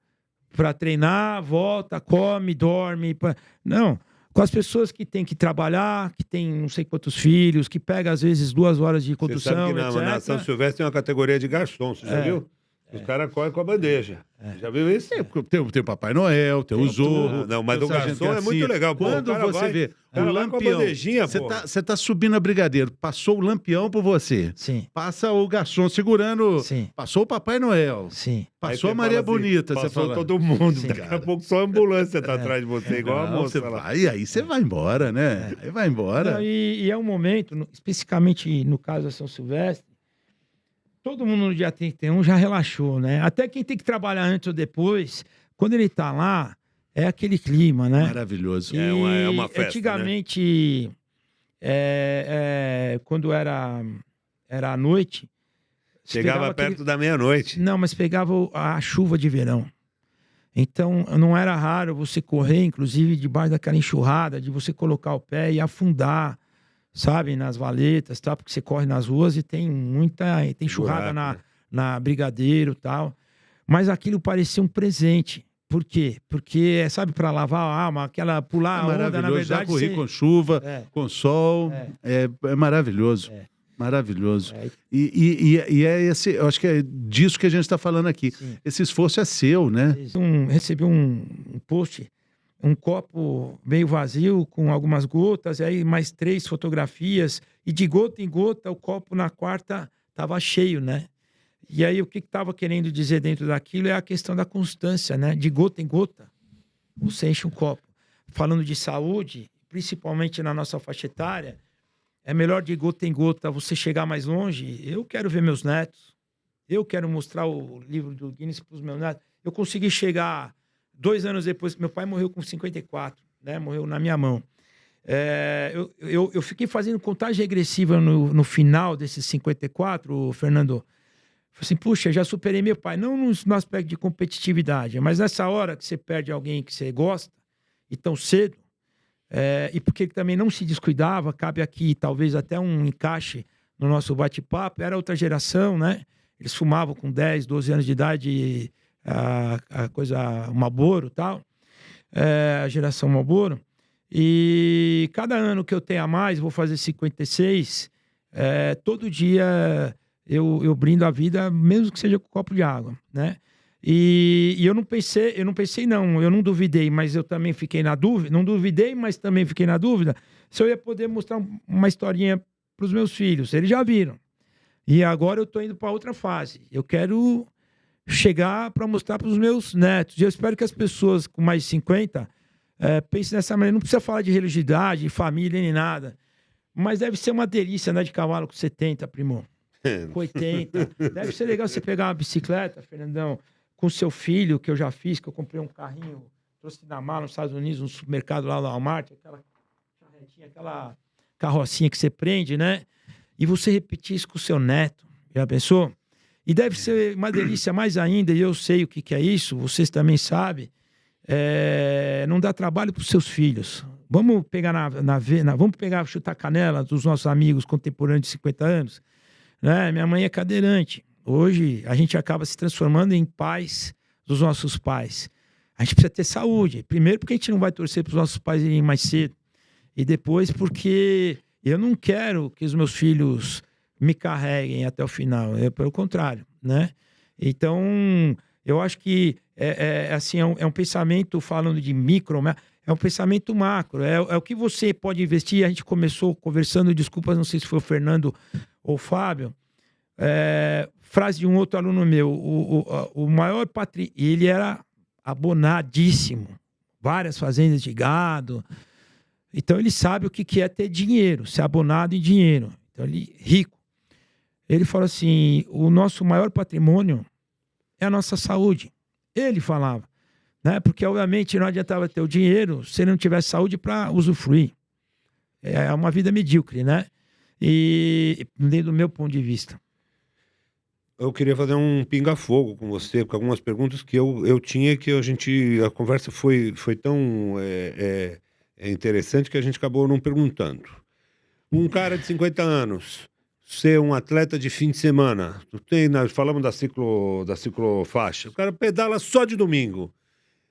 treinar, volta, come, dorme. Não, com as pessoas que têm que trabalhar, que tem não sei quantos filhos, que pega às vezes 2 horas de condução, você sabe que na São Silvestre tem uma categoria de garçom, você já viu? Os caras correm com a bandeja. Já viu isso? Tem o Papai Noel, tem o Zorro. Não, mas o garçom é muito legal. Quando você vê o Lampião, você tá subindo a Brigadeiro, passou o Lampião por você. Sim. Passa o garçom segurando. Sim. Passou o Papai Noel. Sim. Passou a Maria Bonita. Passou você fala, todo mundo. Sim, Daqui a pouco só a ambulância tá atrás de você, igual a moça lá. Aí você vai embora, né? Aí vai embora. Não, e é um momento, especificamente no caso da São Silvestre, todo mundo no dia 31 já relaxou, né? Até quem tem que trabalhar antes ou depois, quando ele tá lá, é aquele clima, né? Maravilhoso. É uma festa, antigamente, quando era à noite... Chegava perto da meia-noite. Não, mas pegava a chuva de verão. Então, não era raro você correr, inclusive, debaixo daquela enxurrada, de você colocar o pé e afundar, sabe, nas valetas, tá? Porque você corre nas ruas e tem enxurrada na Brigadeiro e tal. Mas aquilo parecia um presente. Por quê? Porque, sabe, para lavar a alma, aquela pular a onda, na verdade... Já corri com chuva, com sol, é maravilhoso. Maravilhoso. E é esse, eu acho que é disso que a gente está falando aqui. Sim. Esse esforço é seu, né? Recebi um post, um copo meio vazio com algumas gotas, e aí mais 3 fotografias, e de gota em gota o copo na quarta estava cheio, né? E aí o que estava querendo dizer dentro daquilo é a questão da constância, né? De gota em gota, você enche um copo. Falando de saúde, principalmente na nossa faixa etária, é melhor de gota em gota você chegar mais longe. Eu quero ver meus netos, eu quero mostrar o livro do Guinness para os meus netos. Eu consegui chegar 2 anos depois que meu pai morreu com 54, né? Morreu na minha mão. Eu fiquei fazendo contagem regressiva no final desses 54, Fernando. Falei assim, puxa, já superei meu pai. Não no aspecto de competitividade, mas nessa hora que você perde alguém que você gosta, e tão cedo, e porque ele também não se descuidava, cabe aqui talvez até um encaixe no nosso bate-papo, era outra geração, né? Eles fumavam com 10, 12 anos de idade o Marlboro e tal, a geração Marlboro. E cada ano que eu tenho a mais, vou fazer 56, todo dia eu brindo a vida, mesmo que seja com um copo de água, né? E eu não duvidei, mas eu também fiquei na dúvida, não duvidei, mas também fiquei na dúvida, se eu ia poder mostrar uma historinha para os meus filhos. Eles já viram. E agora eu estou indo para outra fase. Eu quero chegar para mostrar para os meus netos. E eu espero que as pessoas com mais de 50 pensem dessa maneira. Não precisa falar de religiosidade, de família, nem nada. Mas deve ser uma delícia andar de cavalo com 70, primo. Com 80. Deve ser legal você pegar uma bicicleta, Fernandão, com seu filho, que eu já fiz, que eu comprei um carrinho, trouxe na mala nos Estados Unidos, um supermercado lá no Walmart, aquela charretinha, aquela carrocinha que você prende, né? E você repetir isso com o seu neto. Já pensou? E deve ser uma delícia mais ainda, e eu sei o que é isso, vocês também sabem, não dá trabalho para os seus filhos. Vamos pegar vamos chutar a canela dos nossos amigos contemporâneos de 50 anos. Né? Minha mãe é cadeirante. Hoje, a gente acaba se transformando em pais dos nossos pais. A gente precisa ter saúde. Primeiro, porque a gente não vai torcer para os nossos pais irem mais cedo. E depois, porque eu não quero que os meus filhos me carreguem até o final. Pelo contrário, né? Então, eu acho que é um pensamento, falando de micro, é um pensamento macro. É o que você pode investir. A gente começou conversando, desculpa, não sei se foi o Fernando ou o Fábio, frase de um outro aluno meu, o maior patrimônio, ele era abonadíssimo, várias fazendas de gado, então ele sabe o que é ter dinheiro, ser abonado em dinheiro, então ele rico. Ele falou assim, o nosso maior patrimônio é a nossa saúde. Ele falava, né? Porque, obviamente, não adiantava ter o dinheiro se ele não tivesse saúde para usufruir. É uma vida medíocre, né? E do meu ponto de vista. Eu queria fazer um pinga-fogo com você, com algumas perguntas que eu tinha, que a conversa foi tão interessante que a gente acabou não perguntando. Um cara de 50 anos, ser um atleta de fim de semana, nós falamos da ciclofaixa, o cara pedala só de domingo.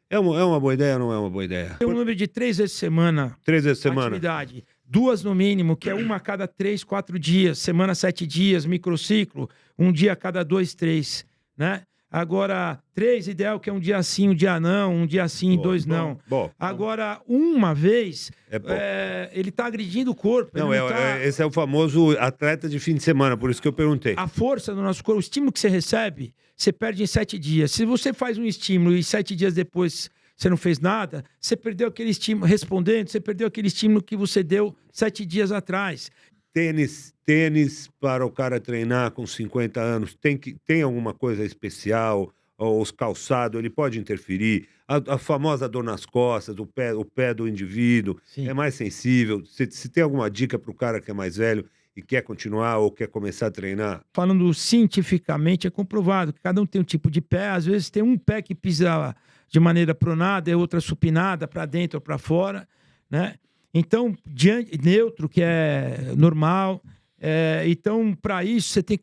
É uma boa ideia ou não é uma boa ideia? Tem um número de 3 vezes por semana. 3 vezes por semana? Atividade. 2 no mínimo, que é uma a cada 3, 4 dias. Semana, 7 dias, microciclo. Um dia a cada 2, 3, né? Agora, 3, ideal, que é um dia sim, um dia não. Um dia sim, 2 não. Agora, uma vez, ele tá agredindo o corpo. Não, esse é o famoso atleta de fim de semana, por isso que eu perguntei. A força do nosso corpo, o estímulo que você recebe, você perde em 7 dias. Se você faz um estímulo e 7 dias depois você não fez nada, você perdeu aquele estímulo, respondendo, você perdeu aquele estímulo que você deu 7 dias atrás. Tênis para o cara treinar com 50 anos, tem alguma coisa especial? Ou os calçados, ele pode interferir? A famosa dor nas costas, o pé do indivíduo, Sim. É mais sensível? Se tem alguma dica para o cara que é mais velho e quer continuar ou quer começar a treinar? Falando cientificamente, é comprovado que cada um tem um tipo de pé. Às vezes tem um pé que pisa de maneira pronada e outra supinada, para dentro ou para fora, né? Então, neutro, que é normal. Então, para isso, você tem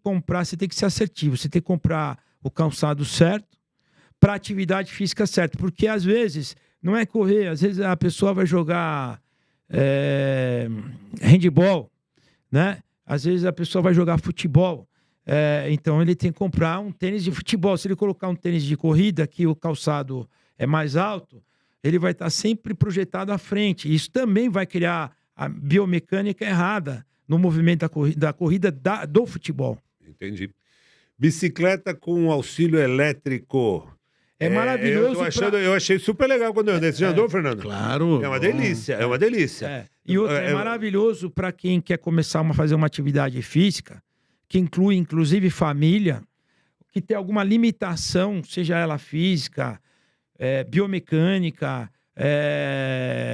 que ser assertivo. Você tem que comprar o calçado certo para a atividade física certa. Porque, às vezes, não é correr. Às vezes, a pessoa vai jogar handball, né? Às vezes, a pessoa vai jogar futebol. Então, ele tem que comprar um tênis de futebol. Se ele colocar um tênis de corrida, que o calçado é mais alto, ele vai estar sempre projetado à frente. Isso também vai criar a biomecânica errada no movimento da corrida do futebol. Entendi. Bicicleta com auxílio elétrico. É maravilhoso. Eu achei super legal quando eu andei. Você já andou, Fernando? Claro. É uma delícia, é uma delícia. E outra, é maravilhoso para quem quer começar a fazer uma atividade física, que inclui, inclusive, família, que tem alguma limitação, seja ela física, biomecânica,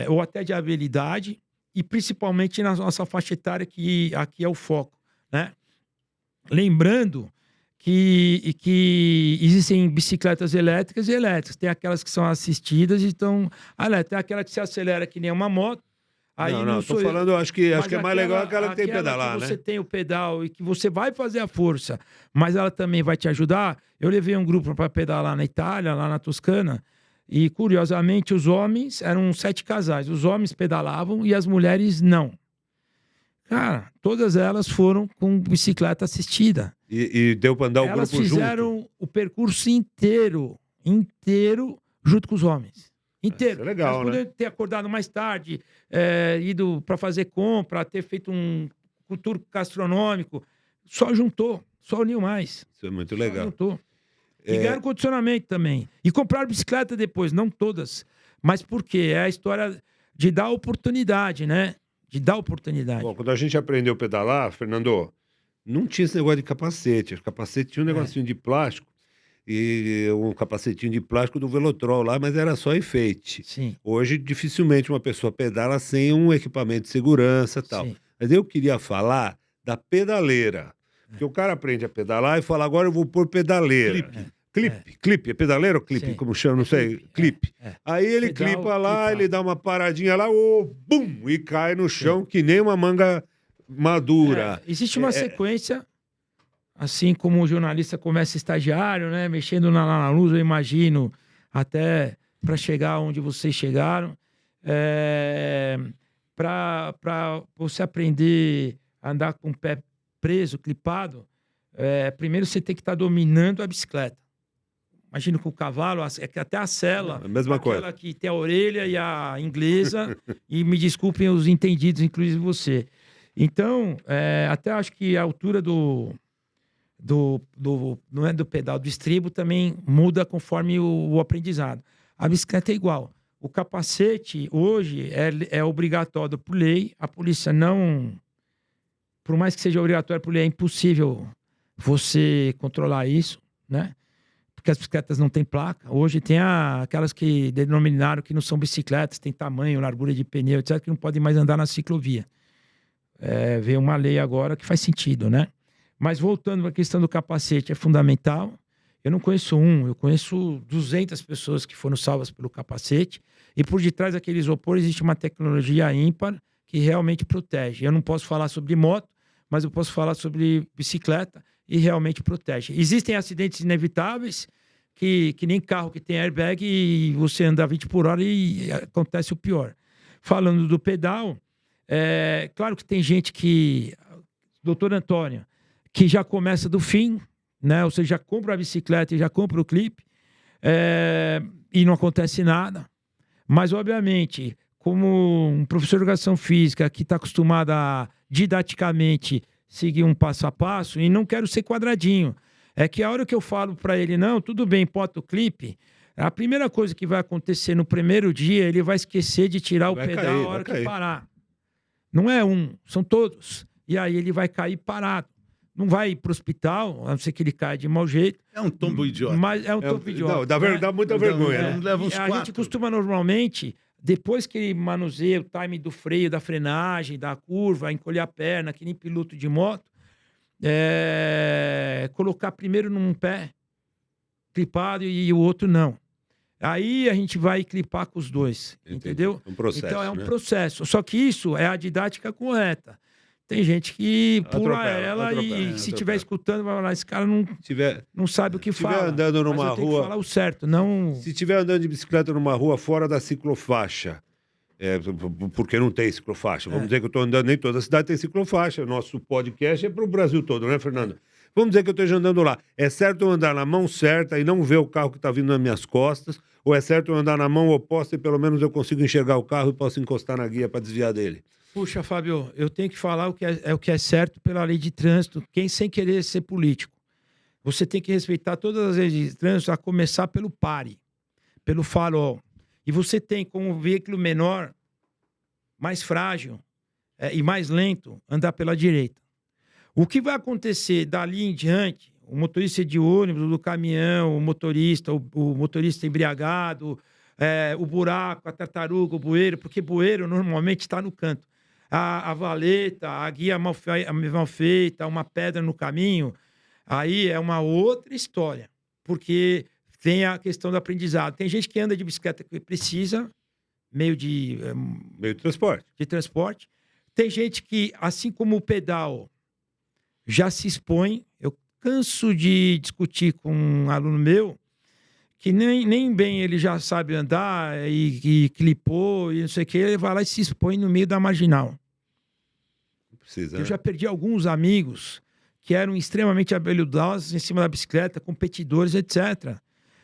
ou até de habilidade, e principalmente na nossa faixa etária, que aqui é o foco, né? Lembrando que existem bicicletas elétricas e elétricas. Tem aquelas que são assistidas e estão... Tem aquela que se acelera que nem uma moto. Aí não, tô falando, acho que é mais legal aquela que tem pedalar, que né? você tem o pedal e que você vai fazer a força, mas ela também vai te ajudar. Eu levei um grupo para pedalar na Itália, lá na Toscana, e curiosamente os homens, eram 7 casais, os homens pedalavam e as mulheres não. Cara, todas elas foram com bicicleta assistida. E deu para andar o grupo junto? Elas fizeram o percurso inteiro junto com os homens. Inteiro. Isso é legal, elas poderiam ter acordado mais tarde, ido para fazer compra, ter feito um tour gastronômico. Só juntou, só uniu mais. Isso é muito legal. Só juntou. E ganharam condicionamento também. E compraram bicicleta depois, não todas. Mas por quê? É a história de dar oportunidade, né? De dar oportunidade. Bom, quando a gente aprendeu a pedalar, Fernando, não tinha esse negócio de capacete. O capacete tinha um negocinho de plástico, e um capacetinho de plástico do Velotrol lá, mas era só enfeite. Sim. Hoje, dificilmente uma pessoa pedala sem um equipamento de segurança e tal. Sim. Mas eu queria falar da pedaleira. Porque o cara aprende a pedalar e fala, agora eu vou pôr pedaleira. Clipe. É pedaleira ou clipe? Sim. Como chama? Não sei. Clipe. Aí ele Pedal, clipa lá, clipar. ele dá uma paradinha lá, bum! E cai no chão que nem uma manga madura. Existe uma sequência, assim como o jornalista começa estagiário, né? Mexendo na luz, eu imagino, até para chegar onde vocês chegaram. Para você aprender a andar com o pé preso, clipado, primeiro você tem que estar dominando a bicicleta. Imagina com o cavalo, até a sela. A mesma coisa. Aquela que tem a orelha e a inglesa, e me desculpem os entendidos, inclusive você. Então, até acho que a altura não é do pedal, do estribo também muda conforme o aprendizado. A bicicleta é igual. O capacete, hoje, é obrigatório por lei. A polícia não... Por mais que seja obrigatório por lei, é impossível você controlar isso, né? porque as bicicletas não têm placa. Hoje tem aquelas que denominaram que não são bicicletas, tem tamanho, largura de pneu, etc., que não podem mais andar na ciclovia. Veio uma lei agora que faz sentido, né? Mas voltando à questão do capacete, é fundamental. Eu não conheço eu conheço 200 pessoas que foram salvas pelo capacete, e por detrás daquele isopor existe uma tecnologia ímpar que realmente protege. Eu não posso falar sobre moto, mas eu posso falar sobre bicicleta, e realmente protege. Existem acidentes inevitáveis, que nem carro que tem airbag e você anda 20 por hora e acontece o pior. Falando do pedal, claro que tem gente que... Doutor Antônio, que já começa do fim, né? Ou seja, já compra a bicicleta e já compra o clipe, e não acontece nada. Mas, obviamente, como um professor de educação física que está acostumado a, didaticamente, seguir um passo a passo, e não quero ser quadradinho. É que a hora que eu falo para ele, não, tudo bem, bota o clipe, a primeira coisa que vai acontecer no primeiro dia, ele vai esquecer de tirar o pedal a hora que parar. Não é são todos. E aí ele vai cair parado. Não vai ir para o hospital, a não ser que ele caia de mau jeito. É um tombo idiota. Mas é um tombo idiota. Não, dá muita vergonha. Não leva uns a 4. gente costuma normalmente... Depois que ele manuseia o time do freio, da frenagem, da curva, encolher a perna, que nem piloto de moto, colocar primeiro num pé clipado e o outro não. Aí a gente vai clipar com os dois, entendeu? Um processo, então é um processo. Só que isso é a didática correta. Tem gente que pula ela e se estiver escutando, vai falar, esse cara não sabe o que fala. Se estiver andando numa rua... que falar o certo, não... Se estiver andando de bicicleta numa rua fora da ciclofaixa, porque não tem ciclofaixa, vamos dizer que eu estou andando, nem toda cidade tem ciclofaixa, nosso podcast é para o Brasil todo, né, Fernando? Vamos dizer que eu esteja andando lá. É certo eu andar na mão certa e não ver o carro que está vindo nas minhas costas, ou é certo eu andar na mão oposta e pelo menos eu consigo enxergar o carro e posso encostar na guia para desviar dele? Puxa, Fábio, eu tenho que falar o que é certo pela lei de trânsito, sem querer ser político. Você tem que respeitar todas as leis de trânsito, a começar pelo pare, pelo farol. E você tem, como veículo menor, mais frágil e mais lento, andar pela direita. O que vai acontecer dali em diante, o motorista de ônibus, do caminhão, o motorista embriagado, o buraco, a tartaruga, o bueiro, porque bueiro normalmente está no canto. A valeta, a guia mal feita, uma pedra no caminho, aí é uma outra história, porque tem a questão do aprendizado. Tem gente que anda de bicicleta que precisa, meio de transporte. Tem gente que, assim como o pedal, já se expõe. Eu canso de discutir com um aluno meu que nem bem ele já sabe andar e clipou e não sei o que, ele vai lá e se expõe no meio da marginal. Eu já perdi alguns amigos que eram extremamente habilidosos em cima da bicicleta, competidores, etc.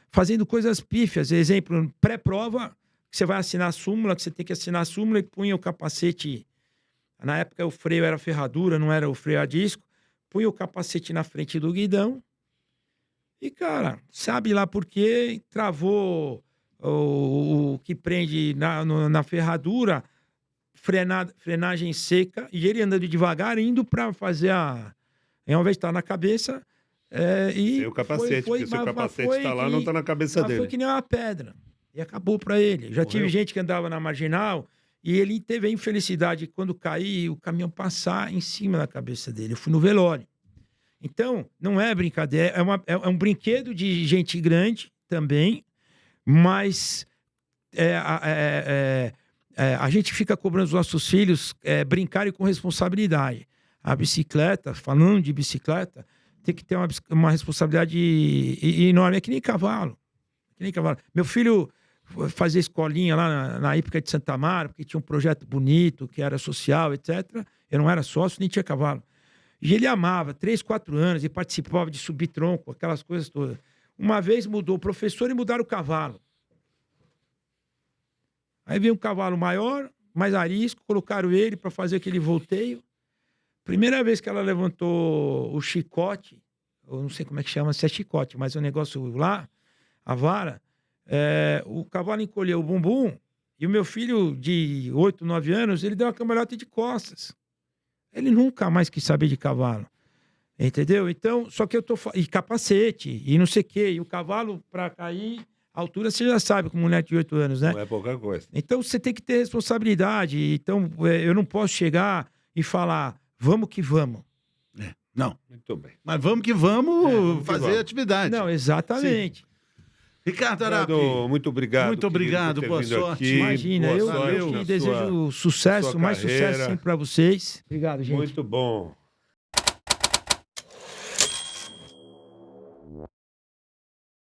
Fazendo coisas pífias. Exemplo, pré-prova, que você vai assinar a súmula, que você tem que assinar a súmula e punha o capacete. Na época o freio era ferradura, não era o freio a disco. Punha o capacete na frente do guidão. E, cara, sabe lá por quê? Travou o que prende na ferradura, frenagem seca, e ele andando devagar, indo para fazer ao invés de estar na cabeça. Sem o capacete, porque se o capacete está lá, não está na cabeça dele. Foi que nem uma pedra. E acabou para ele. Já tive gente que andava na marginal e ele teve a infelicidade de, quando cair, o caminhão passar em cima da cabeça dele. Eu fui no velório. Então, não é brincadeira, é um brinquedo de gente grande também, mas a gente fica cobrando os nossos filhos brincarem com responsabilidade. A bicicleta, falando de bicicleta, tem que ter uma responsabilidade enorme. É que nem cavalo. Meu filho fazia escolinha lá na época de Santa Mara, porque tinha um projeto bonito, que era social, etc. Eu não era sócio, nem tinha cavalo. E ele amava, 3, 4 anos, e participava de subir tronco, aquelas coisas todas. Uma vez mudou o professor e mudaram o cavalo. Aí veio um cavalo maior, mais arisco, colocaram ele para fazer aquele volteio. Primeira vez que ela levantou o chicote, eu não sei como é que chama, se é chicote, mas é um negócio lá, a vara, o cavalo encolheu o bumbum, e o meu filho de 8, 9 anos, ele deu uma cambalhota de costas. Ele nunca mais quis saber de cavalo. Entendeu? Então, só que eu tô... E capacete, e não sei o quê. E o cavalo, para cair, a altura você já sabe, com mulher de 8 anos, né? Não é pouca coisa. Então, você tem que ter responsabilidade. Então, eu não posso chegar e falar, vamos que vamos. Não. Muito bem. Mas vamos que vamos que fazer vamos. atividade. Não, exatamente. Ricardo Arapi. Muito obrigado. Muito obrigado, querido, por ter boa vindo sorte. aqui. Imagina, Boa eu sorte que na desejo sua sucesso, sua mais sucesso carreira. sempre para vocês. Obrigado, gente. Muito bom.